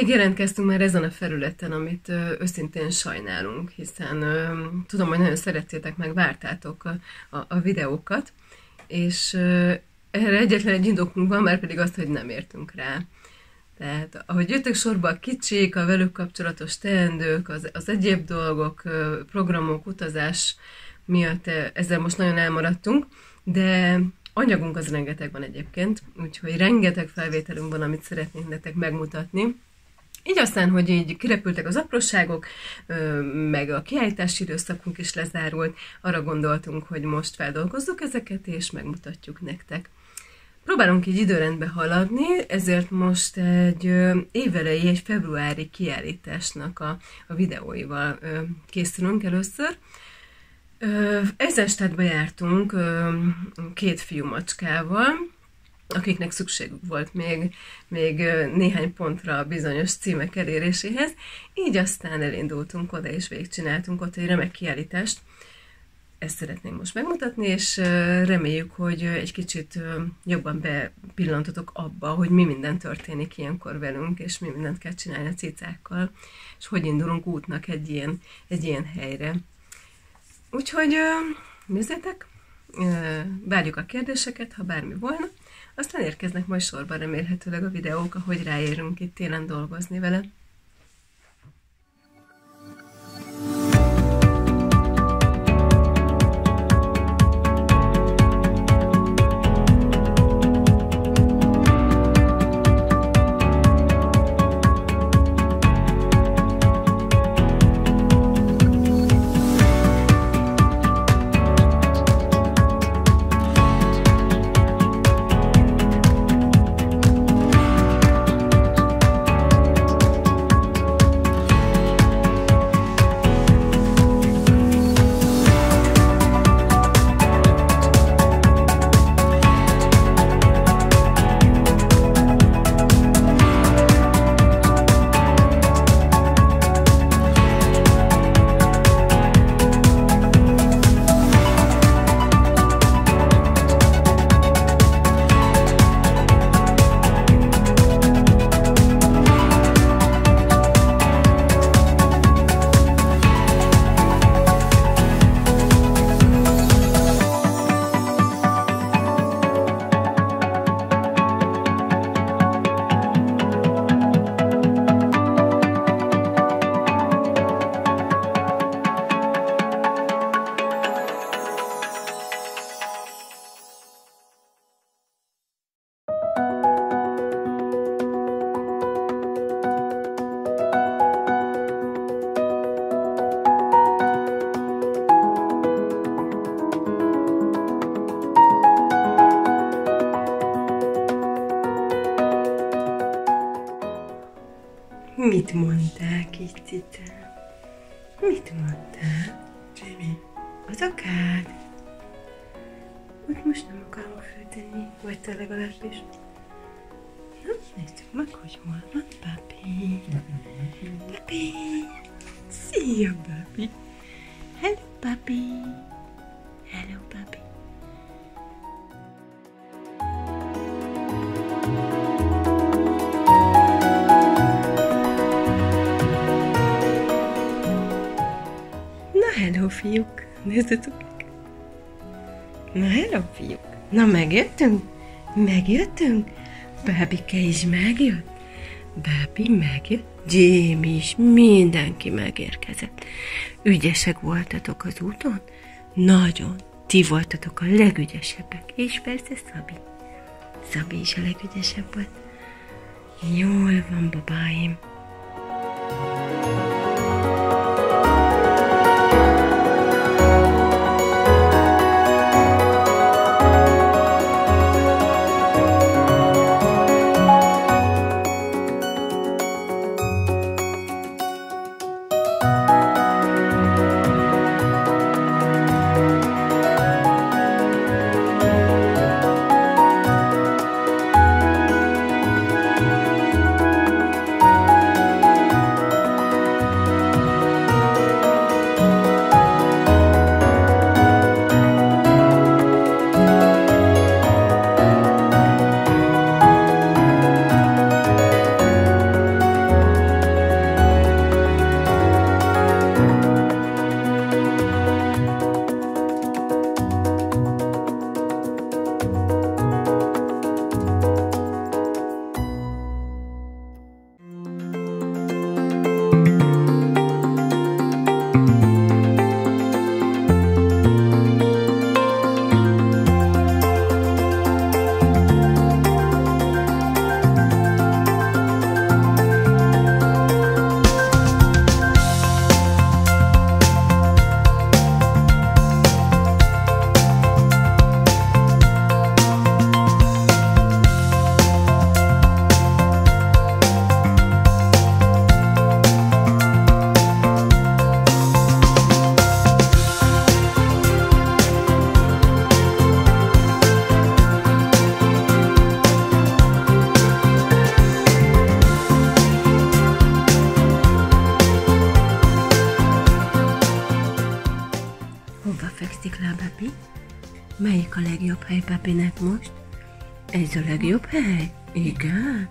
Megjelentkeztünk már ezen a felületen, amit őszintén sajnálunk, hiszen tudom, hogy nagyon szerettétek, meg vártátok a videókat, és erre egyetlen egy indokunk van, már pedig azt, hogy nem értünk rá. Tehát ahogy jöttek sorba a kicsik, a velük kapcsolatos teendők, az egyéb dolgok, programok, utazás miatt ezzel most nagyon elmaradtunk, de anyagunk az rengeteg van egyébként, úgyhogy rengeteg felvételünk van, amit szeretnénk nektek megmutatni. Így aztán, hogy így kirepültek az apróságok, meg a kiállítási időszakunk is lezárult, arra gondoltunk, hogy most feldolgozzuk ezeket, és megmutatjuk nektek. Próbálunk így időrendbe haladni, ezért most egy évelei, egy februári kiállításnak a videóival készülünk először. Eisenstadtba jártunk 2 fiúmacskával, akiknek szükségük volt még néhány pontra a bizonyos címek eléréséhez, így aztán elindultunk oda, és végigcsináltunk ott egy remek kiállítást. Ezt szeretnénk most megmutatni, és reméljük, hogy egy kicsit jobban bepillantotok abba, hogy mi minden történik ilyenkor velünk, és mi mindent kell csinálni a cicákkal, és hogy indulunk útnak egy ilyen helyre. Úgyhogy nézzétek, várjuk a kérdéseket, ha bármi volna, aztán érkeznek majd sorban remélhetőleg a videók, ahogy ráérünk itt télen dolgozni vele. Mit mondtál, kis cicám? Mit mondtál? Jimmy. Az akád? Úgy most nem akarom föltenni, vagy te legalábbis. Na, nézzük meg, hogy hol van papi. Papi! Szia, papi! Hello, papi! Hello, papi! Hello, fiúk! Nézzetek meg! Na, hello, fiúk! Na, megjöttünk? Megjöttünk? Bábike is megjött? Bábi megjött? Jamie is, mindenki megérkezett. Ügyesek voltatok az úton? Nagyon. Ti voltatok a legügyesebbek. És persze Szabi. Szabi is a legügyesebb volt. Jól van, babáim. Melyik a legjobb hely Pepinek most? Ez a legjobb hely? Igen?